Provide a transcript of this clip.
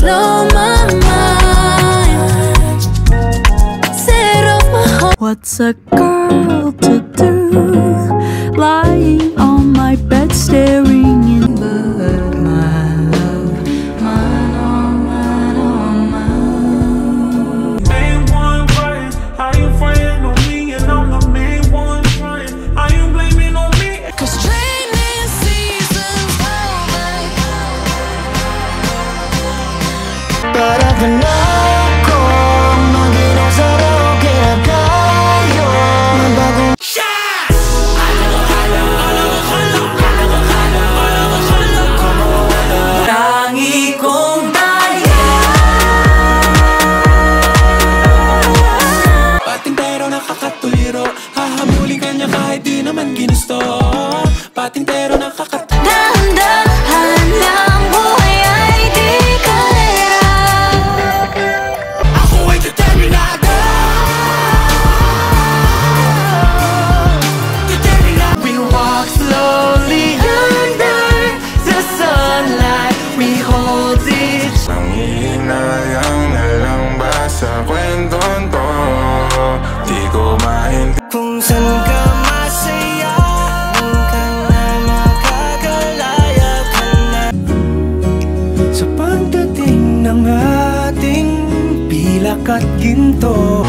blow my mind, set off my heart. What's a girl to do, lying on my bed staring in but my love, mine, oh mine, oh mine. Main one crying, how you frontin' on me and I'm the main one trying? How you blaming on me? Cause training season's over. Para ka na ako, maginaw sa raw kinakayo. Mabagong Tangi kong daya. Pating pero nakakatuliro, hahabulin ka niya kahit di naman ginusto. Pating pero nakakatuliro. Dahan-dahan lang, buhay ay di kalera. Ako ay determinado. Determinado. We walk slowly under the sunlight. We hold each. Nangihinayang na lang ba sa kwentong to? Di ko maintindihan. kung saan ka masaya, kung ka na makakalaya ka na. Sa pagdating ng ating pilak at ginto,